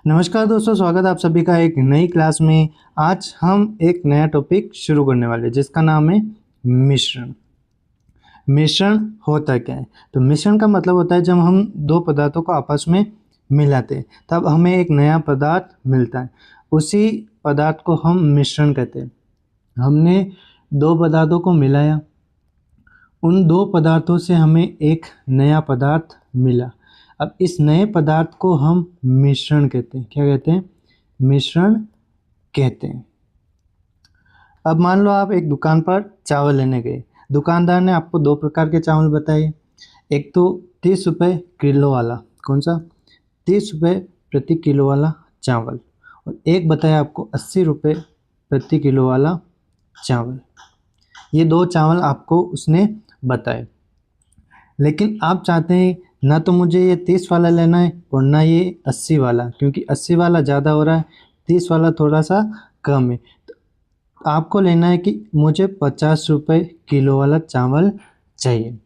नमस्कार दोस्तों, स्वागत है आप सभी का एक नई क्लास में। आज हम एक नया टॉपिक शुरू करने वाले हैं जिसका नाम है मिश्रण। मिश्रण होता क्या है? तो मिश्रण का मतलब होता है जब हम दो पदार्थों को आपस में मिलाते हैं तब हमें एक नया पदार्थ मिलता है। उसी पदार्थ को हम मिश्रण कहते हैं। हमने दो पदार्थों को मिलाया, उन दो पदार्थों से हमें एक नया पदार्थ मिला। अब इस नए पदार्थ को हम मिश्रण कहते हैं। क्या कहते हैं? मिश्रण कहते हैं। अब मान लो आप एक दुकान पर चावल लेने गए। दुकानदार ने आपको दो प्रकार के चावल बताए। एक तो 30 रुपये किलो वाला, कौन सा? 30 रुपये प्रति किलो वाला चावल, और एक बताया आपको 80 रुपये प्रति किलो वाला चावल। ये दो चावल आपको उसने बताए, लेकिन आप चाहते हैं ना तो मुझे ये 30 वाला लेना है और ना ये 80 वाला, क्योंकि 80 वाला ज़्यादा हो रहा है, 30 वाला थोड़ा सा कम है। तो आपको लेना है कि मुझे 50 रुपये किलो वाला चावल चाहिए।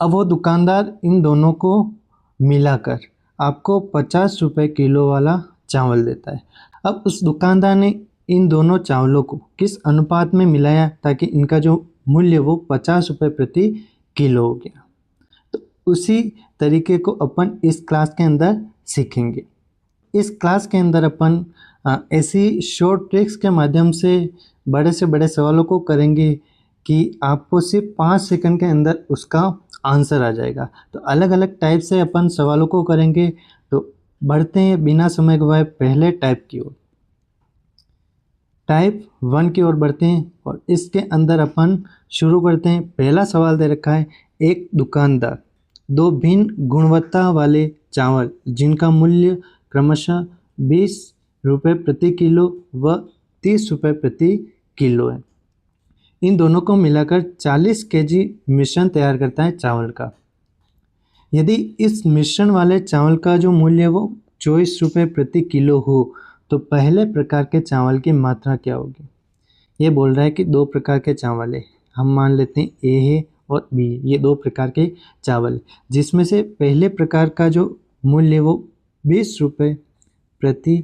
अब वो दुकानदार इन दोनों को मिलाकर आपको 50 रुपये किलो वाला चावल देता है। अब उस दुकानदार ने इन दोनों चावलों को किस अनुपात में मिलाया ताकि इनका जो मूल्य वो 50 रुपये प्रति किलो हो गया। तो उसी तरीके को अपन इस क्लास के अंदर सीखेंगे। इस क्लास के अंदर अपन ऐसी शॉर्ट ट्रिक्स के माध्यम से बड़े सवालों को करेंगे कि आपको सिर्फ 5 सेकंड के अंदर उसका आंसर आ जाएगा। तो अलग अलग टाइप से अपन सवालों को करेंगे। तो बढ़ते हैं बिना समय गवाए पहले टाइप की ओर। टाइप 1 की ओर बढ़ते हैं और इसके अंदर अपन शुरू करते हैं। पहला सवाल दे रखा है, एक दुकानदार दो भिन्न गुणवत्ता वाले चावल जिनका मूल्य क्रमशः 20 रुपये प्रति किलो व 30 रुपये प्रति किलो है, इन दोनों को मिलाकर 40 केजी मिश्रण तैयार करता है चावल का। यदि इस मिश्रण वाले चावल का जो मूल्य वो 24 रुपये प्रति किलो हो तो पहले प्रकार के चावल की मात्रा क्या होगी? ये बोल रहा है कि दो प्रकार के चावल है, हम मान लेते हैं ए है और बी, ये दो प्रकार के चावल, जिसमें से पहले प्रकार का जो मूल्य वो 20 रुपये प्रति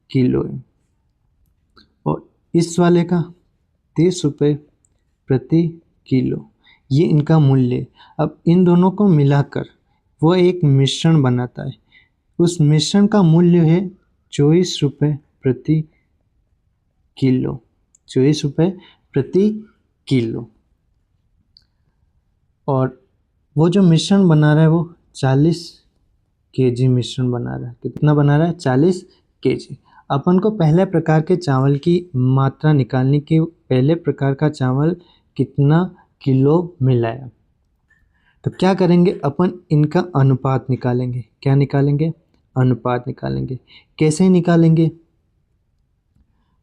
किलो है और इस वाले का 30 रुपये प्रति किलो, ये इनका मूल्य है। अब इन दोनों को मिलाकर वो एक मिश्रण बनाता है। उस मिश्रण का मूल्य है 24 रुपये प्रति किलो, 24 रुपये प्रति किलो। और वो जो मिश्रण बना रहा है वो 40 केजी मिश्रण बना रहा है। कितना बना रहा है? 40 केजी। अपन को पहले प्रकार के चावल की मात्रा निकालने की, पहले प्रकार का चावल कितना किलो मिलाया। तो क्या करेंगे अपन, इनका अनुपात निकालेंगे। क्या निकालेंगे? अनुपात निकालेंगे। कैसे निकालेंगे?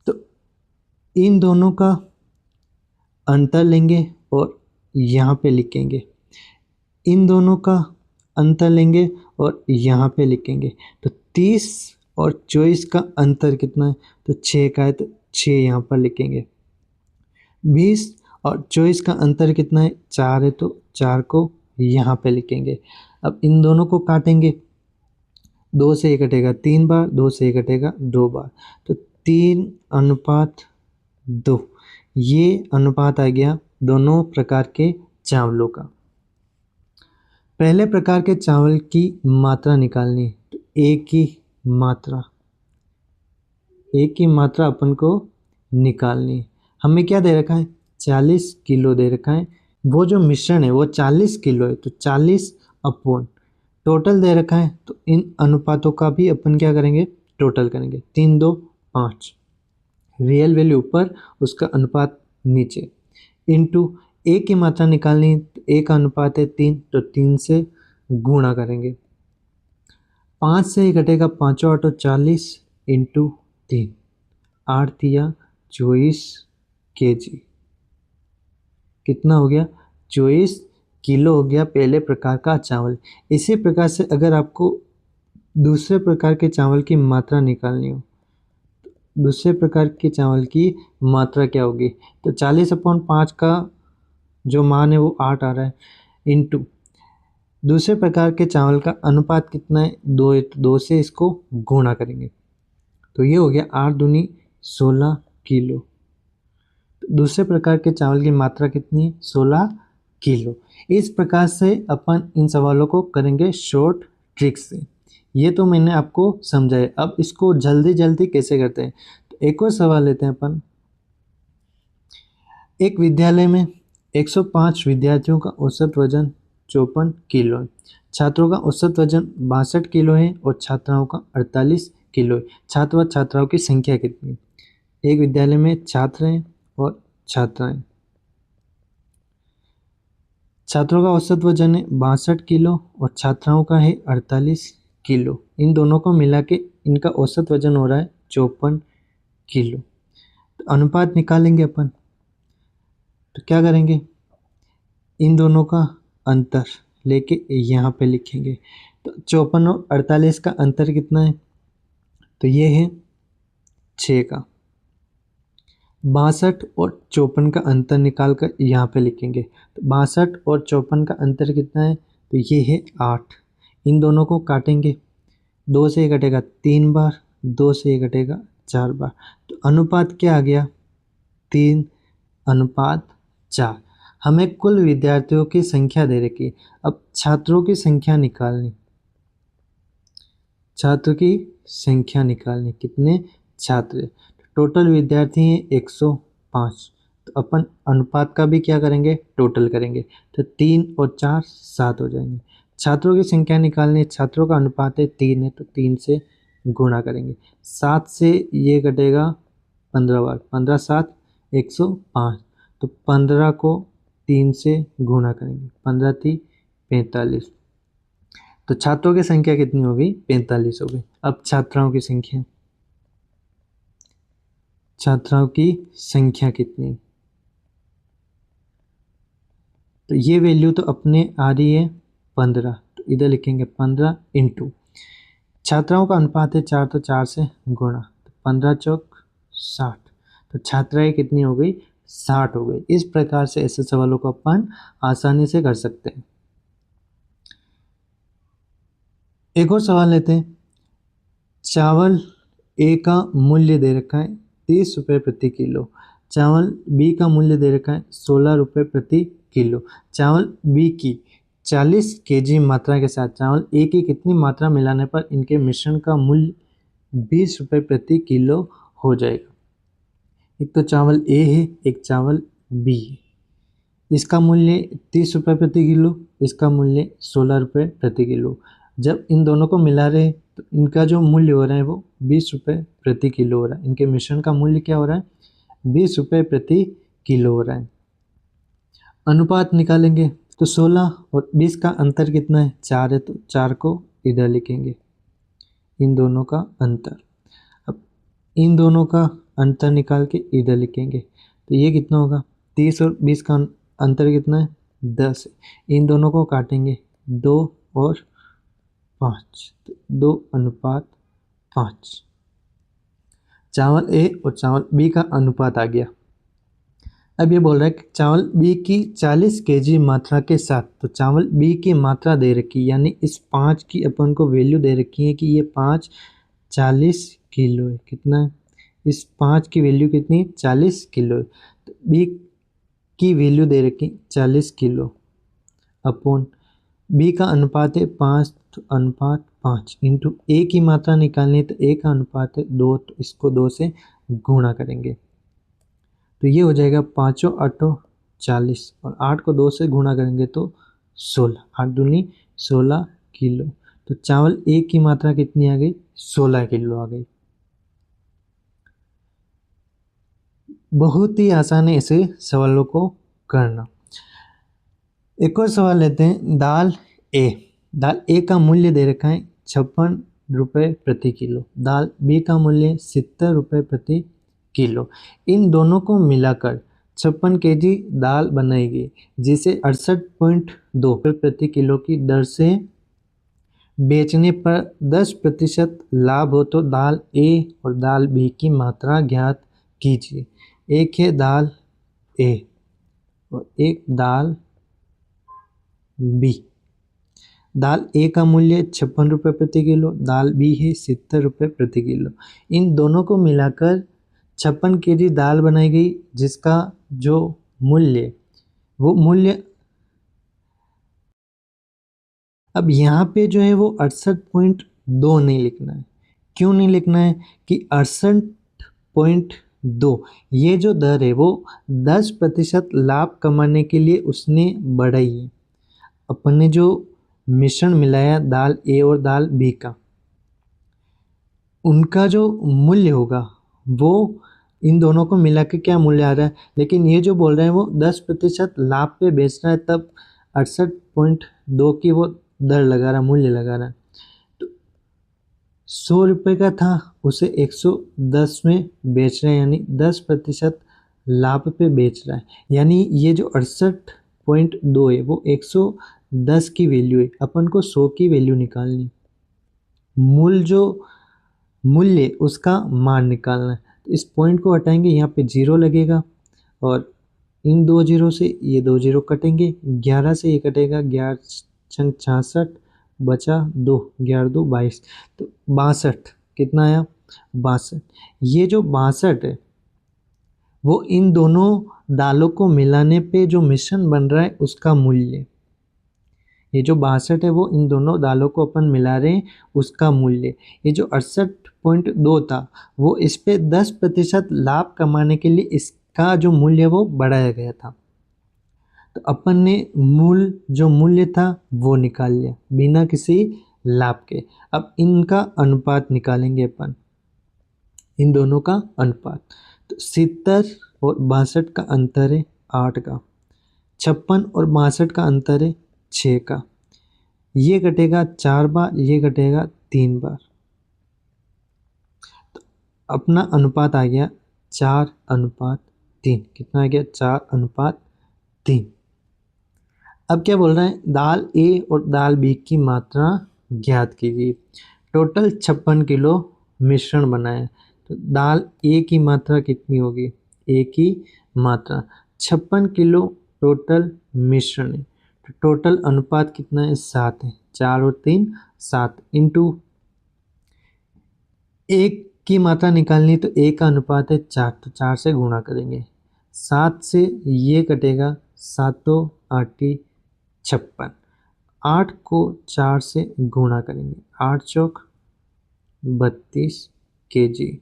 तो इन दोनों का अंतर लेंगे और यहाँ पे लिखेंगे, इन दोनों का अंतर लेंगे और यहाँ पे लिखेंगे। तो 30 और 24 का अंतर कितना है? तो 6 का है, तो 6 यहाँ पर लिखेंगे। 20 और 24 का अंतर कितना है? 4 है, तो 4 को यहाँ पे लिखेंगे। अब इन दोनों को काटेंगे, 2 से 1 कटेगा 3 बार, 2 से 1 कटेगा 2 बार, तो 3:2 ये अनुपात आ गया दोनों प्रकार के चावलों का। पहले प्रकार के चावल की मात्रा निकालनी है, तो एक की मात्रा अपन को निकालनी है। हमें क्या दे रखा है? 40 किलो दे रखा है। वो जो मिश्रण है वो 40 किलो है, तो 40 अपॉन टोटल दे रखा है। तो इन अनुपातों का भी अपन क्या करेंगे? टोटल करेंगे। 3 2 5, रियल वैल्यू ऊपर, उसका अनुपात नीचे, इनटू एक की मात्रा निकालनी, तो एक का अनुपात है 3, तो 3 से गुणा करेंगे। 5 से ही घटेगा 5 8 40 इंटू 3, 8 तिया 24 केजी। कितना हो गया? 24 किलो हो गया पहले प्रकार का चावल। इसी प्रकार से अगर आपको दूसरे प्रकार के चावल की मात्रा निकालनी हो, दूसरे प्रकार के चावल की मात्रा क्या होगी? तो 40/5 का जो मान है वो 8 आ रहा है, इंटू दूसरे प्रकार के चावल का अनुपात कितना है, 2 है, तो 2 से इसको गुणा करेंगे तो ये हो गया 8 दूनी 16 किलो। दूसरे प्रकार के चावल की मात्रा कितनी है, 16 किलो। इस प्रकार से अपन इन सवालों को करेंगे शॉर्ट ट्रिक से। ये तो मैंने आपको समझाया। अब इसको जल्दी जल्दी कैसे करते हैं, तो एक और सवाल लेते हैं अपन। एक विद्यालय में 105 विद्यार्थियों का औसत वजन 54 किलो है। छात्रों का औसत वजन 62 किलो है और छात्राओं का 48 किलो है। छात्र व छात्राओं की संख्या कितनी है। एक विद्यालय में छात्र हैं और छात्राएं। छात्रों का औसत वजन है 62 किलो और छात्राओं का है 48 किलो। इन दोनों को मिला के इनका औसत वजन हो रहा है 54 किलो। तो अनुपात निकालेंगे अपन, तो क्या करेंगे, इन दोनों का अंतर लेके यहाँ पे लिखेंगे। तो 54 और 48 का अंतर कितना है, तो ये है 6 का। 62 और 54 का अंतर निकाल कर यहाँ पे लिखेंगे। तो 62 और 54 का अंतर कितना है, तो ये है 8। इन दोनों को काटेंगे, 2 से ये कटेगा 3 बार, 2 से ये कटेगा 4 बार। तो अनुपात क्या आ गया, 3:4। हमें कुल विद्यार्थियों की संख्या दे रखी है। अब छात्रों की संख्या निकालनी, छात्र की संख्या निकालनी, कितने छात्र। टोटल विद्यार्थी हैं 105। तो अपन अनुपात का भी क्या करेंगे, टोटल करेंगे। तो 3 और 4 7 हो जाएंगे। छात्रों की संख्या निकालनी है, छात्रों का अनुपात है 3 है, तो 3 से गुणा करेंगे। 7 से ये कटेगा 15 बार, 15 7 105। तो 15 को 3 से गुणा करेंगे, 15 3 45। तो छात्रों की संख्या कितनी हो गई, 45 हो गई। अब छात्राओं की संख्या, छात्राओं की संख्या कितनी, तो ये वैल्यू तो अपने आ रही है 15। तो इधर लिखेंगे 15 इंटू, छात्राओं का अनुपात है 4 तो 4 से गुणा, तो 15 चौक 60। तो छात्राएं कितनी हो गई, 60 हो गई। इस प्रकार से ऐसे सवालों को अपन आसानी से कर सकते हैं। एक और सवाल लेते हैं। चावल ए का मूल्य दे रखा है 30 रुपये प्रति किलो। चावल बी का मूल्य दे रखा है 16 रुपये प्रति किलो। चावल बी की 40 केजी मात्रा के साथ चावल ए की कितनी मात्रा मिलाने पर इनके मिश्रण का मूल्य 20 रुपये प्रति किलो हो जाएगा। एक तो चावल ए है, एक चावल बी है। इसका मूल्य 30 रुपये प्रति किलो, इसका मूल्य 16 रुपये प्रति किलो। जब इन दोनों को मिला रहे तो इनका जो मूल्य हो रहा है वो 20 रुपये प्रति किलो हो रहा है। इनके मिश्रण का मूल्य क्या हो रहा है, 20 रुपये प्रति किलो हो रहा है। अनुपात निकालेंगे तो 16 और 20 का अंतर कितना है, 4 है, तो 4 को इधर लिखेंगे, इन दोनों का अंतर। अब इन दोनों का अंतर निकाल के इधर लिखेंगे, तो ये कितना होगा, 30 और 20 का अंतर कितना है, 10 है। इन दोनों को काटेंगे, 2 और 5, तो 2:5। चावल ए और चावल बी का अनुपात आ गया। अब ये बोल रहा है कि चावल बी की 40 केजी मात्रा के साथ, तो चावल बी की मात्रा दे रखी, यानी इस 5 की अपन को वैल्यू दे रखी है कि ये 5 40 किलो है। कितना है, इस 5 की वैल्यू कितनी है, 40 किलो है। तो बी की वैल्यू दे रखी 40 किलो अपॉन बी का अनुपात है 5, तो अनुपात 5 इंटू ए की मात्रा निकालनी है, तो ए का अनुपात है 2, तो इसको 2 से गुणा करेंगे। तो ये हो जाएगा 5 8 40 और 8 को 2 से गुणा करेंगे तो 16, 8 दूनी 16 किलो। तो चावल ए की मात्रा कितनी आ गई, 16 किलो आ गई। बहुत ही आसान है ऐसे सवालों को करना। एक और सवाल लेते हैं। दाल ए का मूल्य दे रखा है 56 रुपये प्रति किलो। दाल बी का मूल्य 70 रुपये प्रति किलो। इन दोनों को मिलाकर 56 केजी दाल बनाएगी, जिसे 68.2 रुपये प्रति किलो की दर से बेचने पर 10% लाभ हो, तो दाल ए और दाल बी की मात्रा ज्ञात कीजिए। एक है दाल ए और एक दाल बी। दाल ए का मूल्य 56 रुपये प्रति किलो, दाल बी है 70 रुपये प्रति किलो। इन दोनों को मिलाकर 56 केजी दाल बनाई गई, जिसका जो मूल्य वो मूल्य अब यहाँ पे जो है वो 68.2 नहीं लिखना है। क्यों नहीं लिखना है कि 68.2 ये जो दर है वो 10% लाभ कमाने के लिए उसने बढ़ाई है। अपन ने जो मिश्रण मिलाया दाल ए और दाल बी का, उनका जो मूल्य होगा वो इन दोनों को मिला के क्या मूल्य आ रहा है, लेकिन ये जो बोल रहे हैं वो 10% लाभ पे बेच रहा है, तब 68.2 की वो दर लगा रहा, मूल्य लगा रहा है। तो 100 रुपये का था, उसे 110 में बेच रहे हैं, यानी 10% लाभ पे बेच रहा है। यानी ये जो 68.2 है वो 110 की वैल्यू है, अपन को 100 की वैल्यू निकालनी। मूल्य उसका मान निकालना है। तो इस पॉइंट को हटाएंगे, यहाँ पे 0 लगेगा और इन 2 0 से ये 2 0 कटेंगे, 11 से ये कटेगा, 11 छंग 66 बचा 2, 11 2 22, तो 62 कितना आया 62। ये जो 62 है वो इन दोनों दालों को मिलाने पे जो मिश्रण बन रहा है उसका मूल्य, ये जो 62 है वो इन दोनों दालों को अपन मिला रहे हैं उसका मूल्य। ये जो 68.2 था वो इस पे 10% लाभ कमाने के लिए इसका जो मूल्य वो बढ़ाया गया था। तो अपन ने जो मूल्य था वो निकाल लिया बिना किसी लाभ के। अब इनका अनुपात निकालेंगे अपन, इन दोनों का अनुपात। तो 70 और 62 का अंतर है 8 का, 56 और 62 का अंतर है 6 का। ये घटेगा 4 बार, ये घटेगा 3 बार, तो अपना अनुपात आ गया 4:3। कितना आ गया 4:3। अब क्या बोल रहे हैं, दाल ए और दाल बी की मात्रा ज्ञात कीजिए। टोटल 56 किलो मिश्रण बनाया, तो दाल ए की मात्रा कितनी होगी, ए की मात्रा 56 किलो टोटल मिश्रण है। तो टोटल अनुपात कितना है 7 है, 4 और 3 7 इंटू एक की मात्रा निकालनी, तो ए का अनुपात है 4, तो 4 से गुणा करेंगे, 7 से ये कटेगा, 7 8 56, 8 को 4 से गुणा करेंगे, 8 चौक 32 केजी।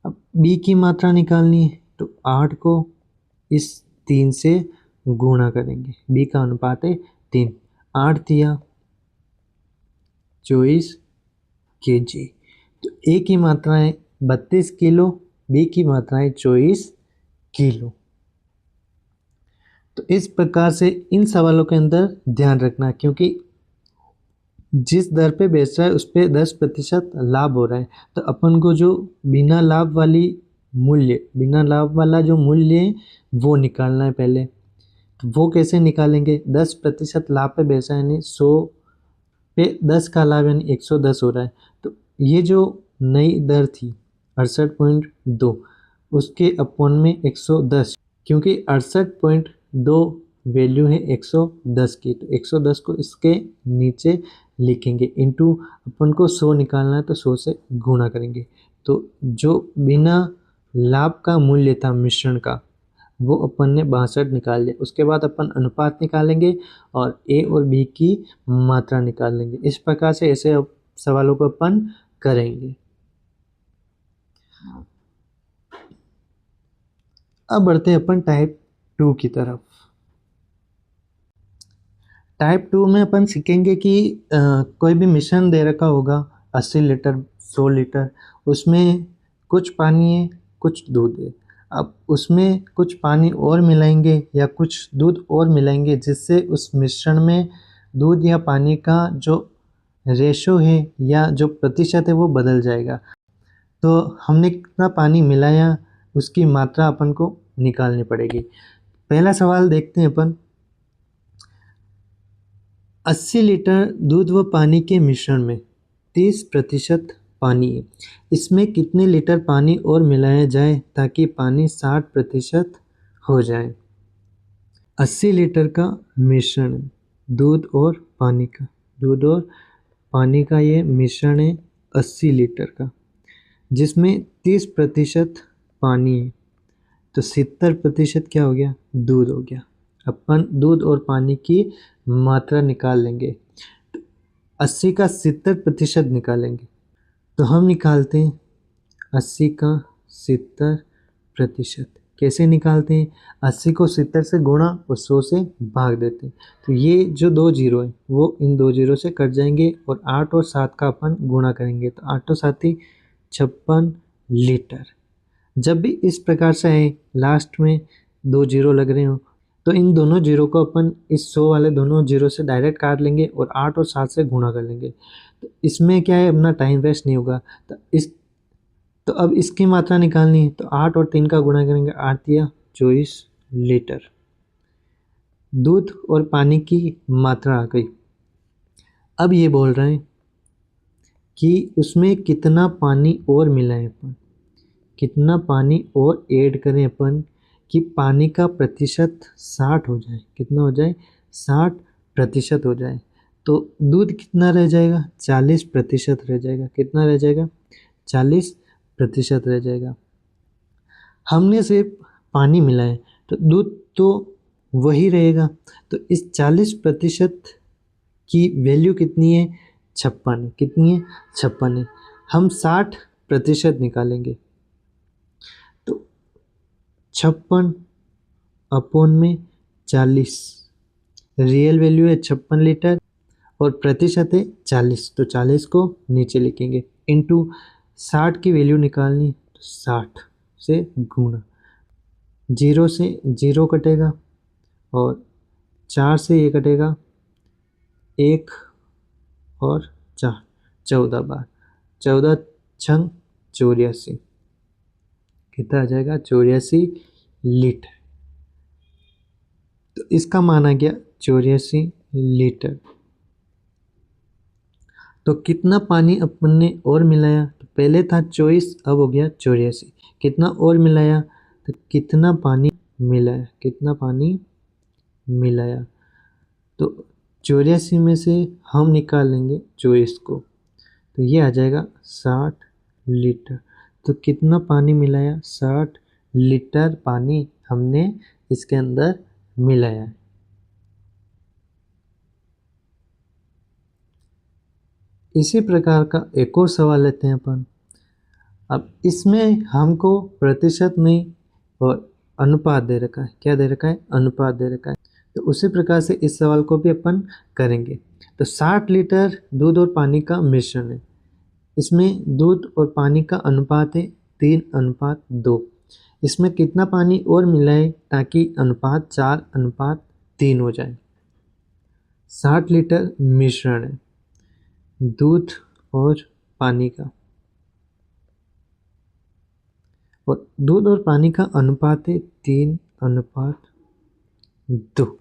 अब बी की मात्रा निकालनी है, तो 8 को इस 3 से गुणा करेंगे, बी का अनुपात है 3, 8 दिया 24 केजी। तो ए की मात्रा है 32 किलो, बी की मात्रा है 24 किलो। तो इस प्रकार से इन सवालों के अंदर ध्यान रखना, क्योंकि जिस दर पे बेच रहा है उस पर 10% लाभ हो रहा है, तो अपन को जो बिना लाभ वाला जो मूल्य है वो निकालना है पहले। तो वो कैसे निकालेंगे, 10% लाभ पे बेच रहा है, यानी 100 पे 10 का लाभ यानी 110 हो रहा है। तो ये जो नई दर थी 68.2 उसके अपॉन में 110, क्योंकि 68.2 वैल्यू है 110 की, तो 110 को इसके नीचे लिखेंगे, इंटू अपन को 100 निकालना है तो 100 से गुणा करेंगे। तो जो बिना लाभ का मूल्य था मिश्रण का वो अपन ने 62 निकाल लिया। उसके बाद अपन अनुपात निकालेंगे और ए और बी की मात्रा निकाल लेंगे। इस प्रकार से ऐसे सवालों को अपन करेंगे। अब बढ़ते हैं अपन टाइप 2 की तरफ। टाइप 2 में अपन सीखेंगे कि कोई भी मिश्रण दे रखा होगा 80 लीटर 100 लीटर, उसमें कुछ पानी है कुछ दूध है। अब उसमें कुछ पानी और मिलाएंगे या कुछ दूध और मिलाएंगे, जिससे उस मिश्रण में दूध या पानी का जो रेशो है या जो प्रतिशत है वो बदल जाएगा। तो हमने कितना पानी मिलाया उसकी मात्रा अपन को निकालनी पड़ेगी। पहला सवाल देखते हैं अपन, 80 लीटर दूध व पानी के मिश्रण में 30% पानी है, इसमें कितने लीटर पानी और मिलाया जाए ताकि पानी 60% हो जाए। 80 लीटर का मिश्रण, दूध और पानी का, दूध और पानी का ये मिश्रण है 80 लीटर का, जिसमें 30% पानी है। तो 70% क्या हो गया, दूध हो गया। अपन दूध और पानी की मात्रा निकाल लेंगे, 80 का 70% निकालेंगे। तो हम निकालते हैं 80 का 70%। कैसे निकालते हैं, 80 को 70 से गुणा और 100 से भाग देते हैं। तो ये जो 2 जीरो है वो इन 2 जीरो से कट जाएंगे और 8 और 7 का अपन गुणा करेंगे, तो 8 और 7 ही 56 लीटर। जब भी इस प्रकार से है लास्ट में 2 जीरो लग रहे हो, तो इन दोनों जीरो को अपन इस 100 वाले दोनों जीरो से डायरेक्ट काट लेंगे और 8 और 7 से गुणा कर लेंगे। तो इसमें क्या है, अपना टाइम वेस्ट नहीं होगा। तो अब इसकी मात्रा निकालनी है, तो 8 और 3 का गुणा करेंगे, 8 या 24 लीटर दूध और पानी की मात्रा आ गई। अब ये बोल रहे हैं कि उसमें कितना पानी और मिलाएं अपन, कितना पानी और ऐड करें अपन कि पानी का प्रतिशत 60 हो जाए। कितना हो जाए, 60% हो जाए। तो दूध कितना रह जाएगा, 40% रह जाएगा। कितना रह जाएगा, 40% रह जाएगा। हमने सिर्फ पानी मिलाया तो दूध तो वही रहेगा। तो इस 40% की वैल्यू कितनी है, 56 है। कितनी है, 56 है। हम 60% निकालेंगे, तो 56 अपॉन में 40, रियल वैल्यू है 56 लीटर और प्रतिशत है 40, तो 40 को नीचे लिखेंगे। इनटू 60 की वैल्यू निकालनी, तो 60 से गुणा, 0 से 0 कटेगा और 4 से ये कटेगा, 1 और 4, 14 बार, 14 छंग 84, कितना आ जाएगा, 84 लीटर। तो इसका मान आ गया 84 लीटर। तो कितना पानी अपन ने और मिलाया, तो पहले था 24, अब हो गया 84। कितना और मिलाया, तो कितना पानी मिलाया, कितना पानी मिलाया, तो 84 में से हम निकाल लेंगे 24 को, तो ये आ जाएगा 60 लीटर। तो कितना पानी मिलाया, 60 लीटर पानी हमने इसके अंदर मिलाया है। इसी प्रकार का एक और सवाल लेते हैं अपन। अब इसमें हमको प्रतिशत नहीं और अनुपात दे रखा है। क्या दे रखा है, अनुपात दे रखा है। तो उसी प्रकार से इस सवाल को भी अपन करेंगे। तो 60 लीटर दूध और पानी का मिश्रण है। इसमें दूध और पानी का अनुपात है 3:2। इसमें कितना पानी और मिलाए ताकि अनुपात 4:3 हो जाए। 60 लीटर मिश्रण है दूध और पानी का, और दूध और पानी का अनुपात है 3:2,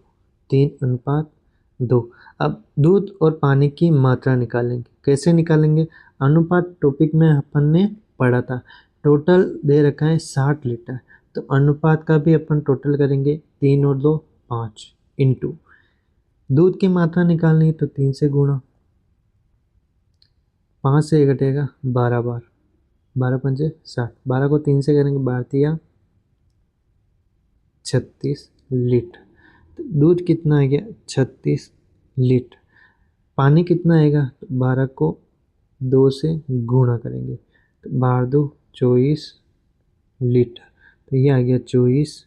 3:2। अब दूध और पानी की मात्रा निकालेंगे। कैसे निकालेंगे, अनुपात टॉपिक में अपन ने पढ़ा था। टोटल दे रखा है 60 लीटर, तो अनुपात का भी अपन टोटल करेंगे, 3 और 2 5, इंटू दूध की मात्रा निकालनी है तो 3 से गुणा, 5 से घटेगा 12 बार, 12 पंजे 60, 12 को 3 से करेंगे 12 36 लीटर। तो दूध कितना आ गया, 36 लीटर। पानी कितना आएगा, तो 12 को 2 से गुणा करेंगे, तो 12 24 लीटर। तो ये आ गया 24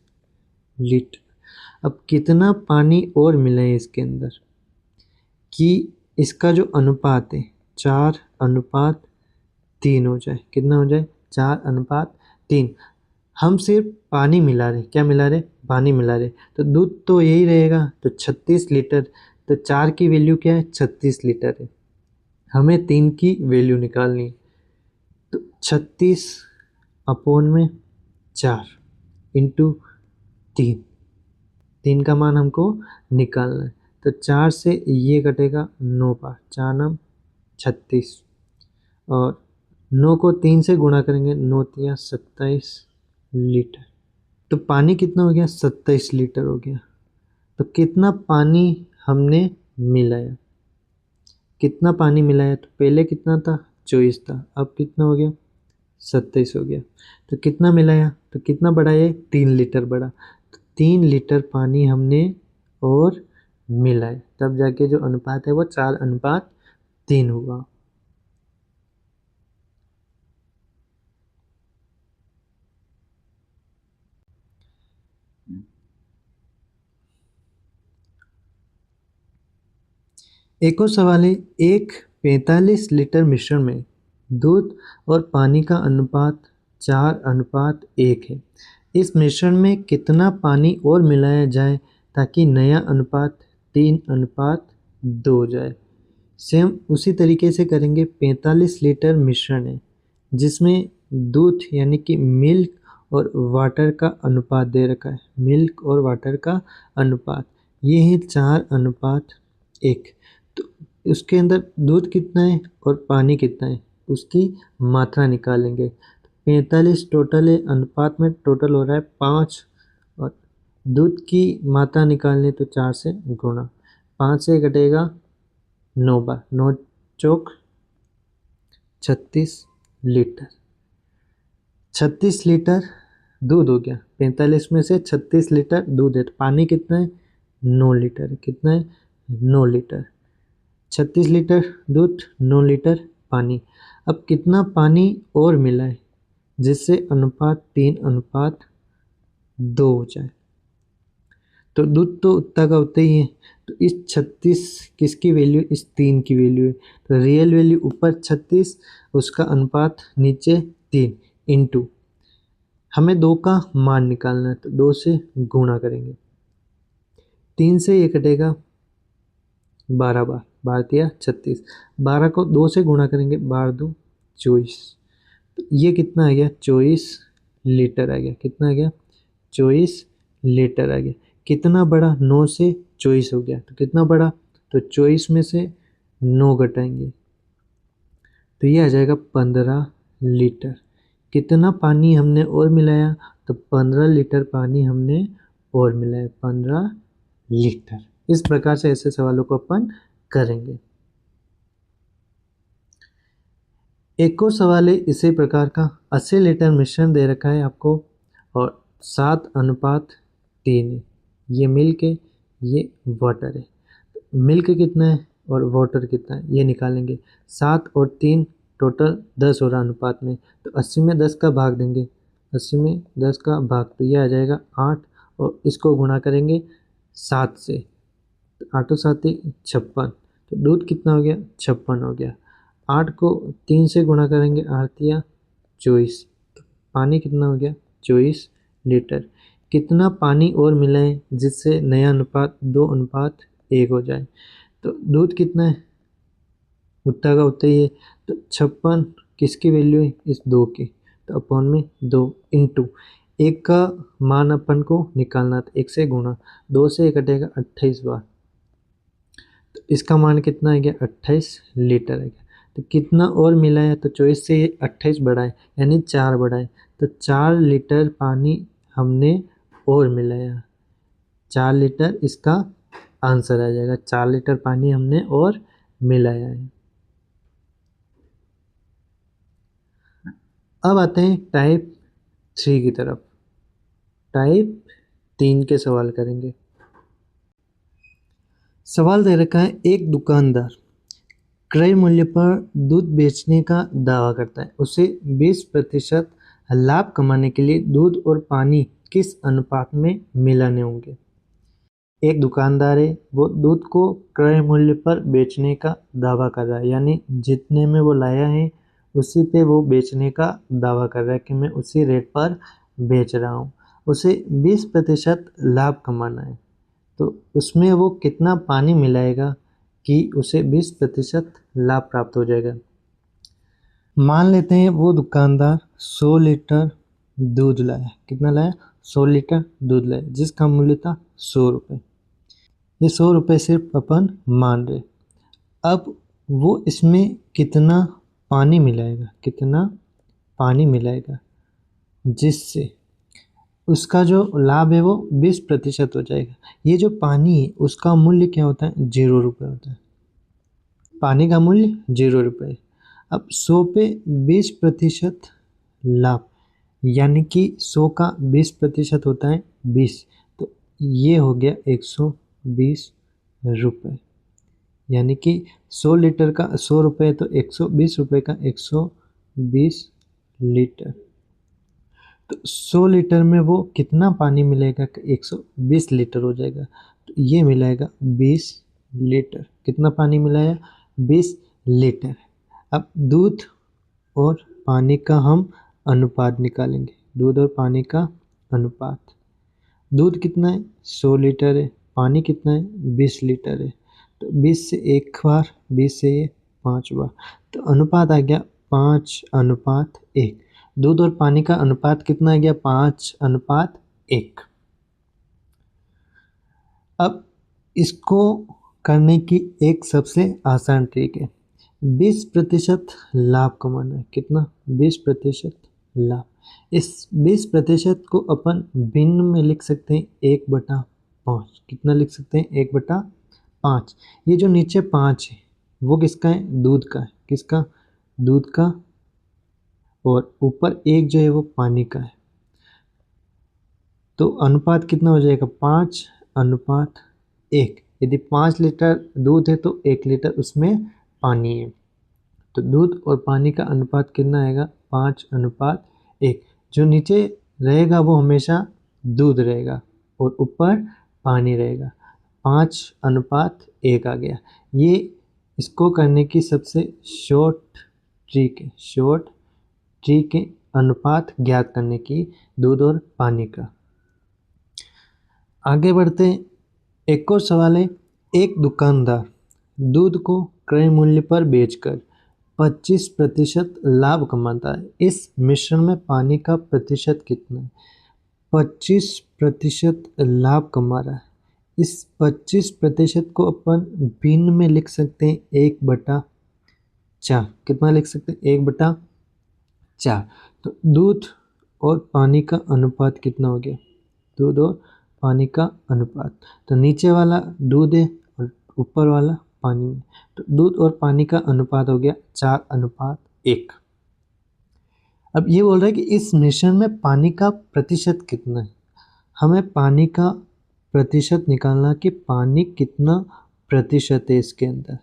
लीटर। अब कितना पानी और मिला है इसके अंदर कि इसका जो अनुपात है 4:3 हो जाए। कितना हो जाए, 4:3। हम सिर्फ पानी मिला रहे, क्या मिला रहे, पानी मिला रहे। तो दूध तो यही रहेगा, तो 36 लीटर। तो 4 की वैल्यू क्या है, 36 लीटर है। हमें 3 की वैल्यू निकालनी है, तो 36 अपॉन में 4 इंटू 3, 3 का मान हमको निकालना है। तो 4 से ये कटेगा 9 बार, 4 36, और 9 को 3 से गुणा करेंगे, 9 तिया 27 लीटर। तो पानी कितना हो गया, 27 लीटर हो गया। तो कितना पानी हमने मिलाया। कितना पानी मिलाया, तो पहले कितना था 24 था, अब कितना हो गया 27 हो गया। तो कितना मिलाया, तो कितना बढ़ा, ये 3 लीटर बढ़ा। तो 3 लीटर पानी हमने और मिलाया, तब जाके जो अनुपात है वो 4:3 हुआ। एक और सवाल है, एक 45 लीटर मिश्रण में दूध और पानी का अनुपात 4:1 है। इस मिश्रण में कितना पानी और मिलाया जाए ताकि नया अनुपात 3:2 हो जाए। सेम उसी तरीके से करेंगे। 45 लीटर मिश्रण है जिसमें दूध यानी कि मिल्क और वाटर का अनुपात दे रखा है। मिल्क और वाटर का अनुपात ये है 4:1। तो उसके अंदर दूध कितना है और पानी कितना है उसकी मात्रा निकालेंगे। 45 टोटल है, अनुपात में टोटल हो रहा है 5, और दूध की मात्रा निकालनी तो 4 से गुणा। 5 से घटेगा 9 बार, 9 चौक 36 लीटर। 36 लीटर दूध हो गया, 45 में से 36 लीटर दूध है, तो पानी कितना है 9 लीटर है। कितना है 9 लीटर। 36 लीटर दूध, 9 लीटर पानी। अब कितना पानी और मिला है जिससे अनुपात 3:2 हो जाए। तो दूध तो उतना का उतना ही है, तो इस 36 किसकी वैल्यू, इस 3 की वैल्यू है। तो रियल वैल्यू ऊपर 36, उसका अनुपात नीचे 3 इंटू, हमें 2 का मान निकालना है तो 2 से गुणा करेंगे। 3 से ये कटेगा 12 बार, 12 36, 12 को 2 से गुणा करेंगे, 12 2 24। तो ये कितना आ गया 24 लीटर आ गया। कितना आ गया 24 लीटर आ गया। कितना बड़ा, 9 से 24 हो गया, तो कितना बड़ा, तो 24 में से 9 घटाएंगे तो ये आ जाएगा 15 लीटर। कितना पानी हमने और मिलाया, तो 15 लीटर पानी हमने और मिलाया, 15 लीटर। इस प्रकार से ऐसे सवालों को अपन करेंगे। एक और सवाल है इसी प्रकार का। 80 लीटर मिश्रण दे रखा है आपको और 7:3 है। ये मिल्क है, ये वाटर है। मिल्क कितना है और वाटर कितना है ये निकालेंगे। 7 और 3 टोटल 10 हो रहा अनुपात में, तो 80 में 10 का भाग देंगे। 80 में 10 का भाग, तो ये आ जाएगा 8, और इसको गुणा करेंगे 7 से, तो 8 और 7 56। तो दूध कितना हो गया 56 हो गया। 8 को 3 से गुणा करेंगे, 8 या 24। पानी कितना हो गया 24 लीटर। कितना पानी और मिलाएं जिससे नया अनुपात 2:1 हो जाए। तो दूध कितना है उतना का उतना ही है, तो 56 किसकी वैल्यू है, इस 2 की, तो अपॉन में 2 इंटू 1 का मान अपन को निकालना था, 1 से गुणा, 2 से कटेगा 28 बार, तो इसका मान कितना आ गया 28 लीटर आ गया। तो कितना और मिला है, तो 24 से 28 बढ़ाए यानी 4 बढ़ाए, तो 4 लीटर पानी हमने और मिलाया। 4 लीटर इसका आंसर आ जाएगा। 4 लीटर पानी हमने और मिलाया है। अब आते हैं टाइप 3 की तरफ। टाइप 3 के सवाल करेंगे। सवाल दे रखा है, एक दुकानदार क्रय मूल्य पर दूध बेचने का दावा करता है। उसे 20% लाभ कमाने के लिए दूध और पानी किस अनुपात में मिलाने होंगे। एक दुकानदार है, वो दूध को क्रय मूल्य पर बेचने का दावा कर रहा है, यानी जितने में वो लाया है उसी पे वो बेचने का दावा कर रहा है कि मैं उसी रेट पर बेच रहा हूँ। उसे 20% लाभ कमाना है, तो उसमें वो कितना पानी मिलाएगा कि उसे 20% लाभ प्राप्त हो जाएगा। मान लेते हैं वो दुकानदार 100 लीटर दूध लाया। कितना लाया 100 लीटर दूध लाया, जिसका मूल्य था 100 रुपये। ये 100 रुपये सिर्फ अपन मान रहे। अब वो इसमें कितना पानी मिलाएगा, कितना पानी मिलाएगा जिससे उसका जो लाभ है वो 20% हो जाएगा। ये जो पानी है उसका मूल्य क्या होता है, 0 रुपये होता है। पानी का मूल्य 0 रुपये। अब 100 पे 20% लाभ, यानी कि 100 का 20% होता है 20, तो ये हो गया 120 रुपये। यानी कि 100 लीटर का 100 रुपये, तो 120 रुपये का 120 लीटर। तो 100 लीटर में वो कितना पानी मिलेगा, 120 लीटर हो जाएगा। तो ये मिलाएगा 20 लीटर। कितना पानी मिलाया, 20 लीटर। अब दूध और पानी का हम अनुपात निकालेंगे। दूध और पानी का अनुपात। दूध कितना है, 100 लीटर है। पानी कितना है, 20 लीटर है। तो 20 से एक बार, 20 से ये 5 बार, तो अनुपात आ गया 5:1। दूध और पानी का अनुपात कितना आ गया, 5:1। अब इसको करने की एक सबसे आसान ट्रिक है। 20% लाभ कमाना है। कितना, 20% लाभ। इस 20% को अपन भिन्न में लिख सकते हैं 1/5। कितना लिख सकते हैं, 1/5। ये जो नीचे 5 है वो किसका है, दूध का है। किसका, दूध का। और ऊपर 1 जो है वो पानी का है। तो अनुपात कितना हो जाएगा, 5:1। यदि 5 लीटर दूध है तो 1 लीटर उसमें पानी है। तो दूध और पानी का अनुपात कितना आएगा, 5:1। जो नीचे रहेगा वो हमेशा दूध रहेगा और ऊपर पानी रहेगा। 5:1 आ गया। ये इसको करने की सबसे शॉर्ट ट्रिक है। शॉर्ट ट्रिक है अनुपात ज्ञात करने की दूध और पानी का। आगे बढ़ते हैं। एक और सवाल है। एक दुकानदार दूध को क्रय मूल्य पर बेचकर 25% लाभ कमाता है। इस मिश्रण में पानी का प्रतिशत कितना है, 25% लाभ कमा रहा है। इस 25% को अपन भिन्न में लिख सकते हैं 1/4। कितना लिख सकते हैं, 1/4। तो दूध और पानी का अनुपात कितना हो गया, दूध और पानी का अनुपात। तो नीचे वाला दूध है और ऊपर वाला पानी है। तो दूध और पानी का अनुपात हो गया 4:1। अब ये बोल रहा है कि इस मिश्रण में पानी का प्रतिशत कितना है। हमें पानी का प्रतिशत निकालना कि पानी कितना प्रतिशत है इसके अंदर।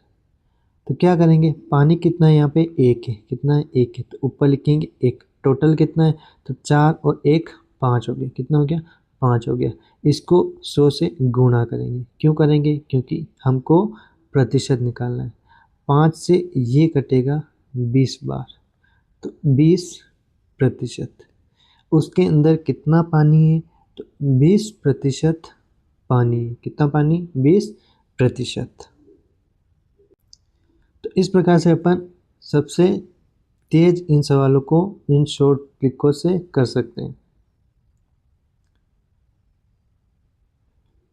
तो क्या करेंगे, पानी कितना है यहाँ पे, 1 है। कितना है, 1 है। तो ऊपर लिखेंगे 1। टोटल कितना है, तो 4 और 1 5 हो गया। कितना हो गया, 5 हो गया। इसको 100 से गुणा करेंगे। क्यों करेंगे, क्योंकि हमको प्रतिशत निकालना है। 5 से ये कटेगा 20 बार, तो 20%। उसके अंदर कितना पानी है, तो 20% पानी है। कितना पानी, 20%। तो इस प्रकार से अपन सबसे तेज इन सवालों को इन शॉर्ट ट्रिकों से कर सकते हैं।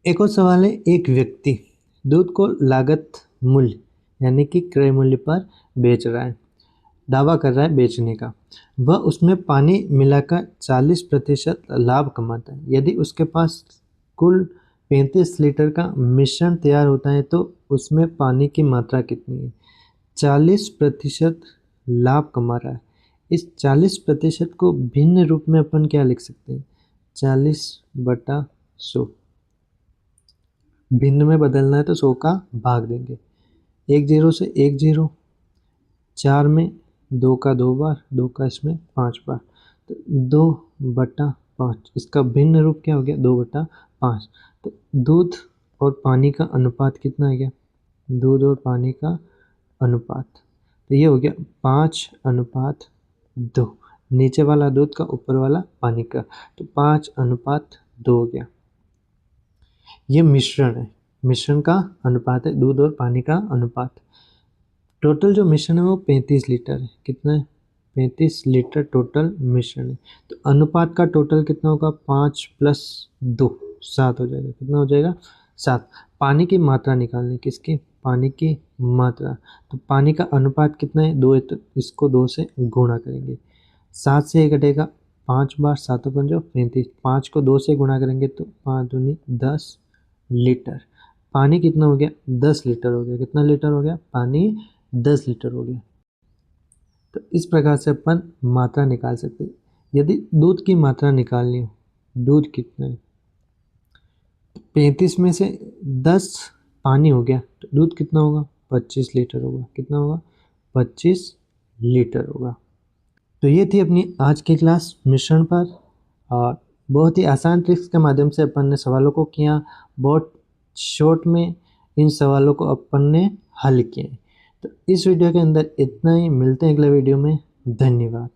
एक और सवाल है। एक व्यक्ति दूध को लागत मूल्य यानी कि क्रय मूल्य पर बेच रहा है, दावा कर रहा है बेचने का। वह उसमें पानी मिलाकर 40% लाभ कमाता है। यदि उसके पास कुल 35 लीटर का मिश्रण तैयार होता है तो उसमें पानी की मात्रा कितनी है। 40% लाभ कमा रहा है। इस 40% को भिन्न रूप में अपन क्या लिख सकते हैं, 40/100। भिन्न में बदलना है तो 100 का भाग देंगे। 1 0 से 1 0, 4 में 2 का 2 बार, 2 का इसमें 5 बार, तो 2/5। इसका भिन्न रूप क्या हो गया, 2/5। तो दूध और पानी का अनुपात कितना आ गया, दूध और पानी का अनुपात, तो ये हो गया 5:2। नीचे वाला दूध का, ऊपर वाला पानी का, तो 5:2 हो गया। ये मिश्रण है, मिश्रण का अनुपात है, दूध और पानी का अनुपात। टोटल जो मिश्रण है वो 35 लीटर है। कितना है, 35 लीटर टोटल मिश्रण है। तो अनुपात का टोटल कितना होगा, 5 + 2 7 हो जाएगा। कितना हो जाएगा, 7। पानी की मात्रा निकालनी, किसकी, पानी की मात्रा। तो पानी का अनुपात कितना है, 2 है, तो इसको 2 से गुणा करेंगे। 7 से ये कटेगा 5 बार 7 पंजो 35, 5 को 2 से गुणा करेंगे तो 5 दूनी 10 लीटर। पानी कितना हो गया? 10 लीटर हो गया। कितना लीटर हो गया? पानी 10 लीटर हो गया। तो इस प्रकार से अपन मात्रा निकाल सकते हैं। यदि दूध की मात्रा निकालनी हो, दूध कितना है, 35 में से 10 पानी हो गया तो दूध कितना होगा? 25 लीटर होगा। कितना होगा? 25 लीटर होगा। तो ये थी अपनी आज की क्लास मिश्रण पर, और बहुत ही आसान ट्रिक्स के माध्यम से अपन ने सवालों को किया। बहुत शॉर्ट में इन सवालों को अपन ने हल किए। तो इस वीडियो के अंदर इतना ही। मिलते हैं अगले वीडियो में। धन्यवाद।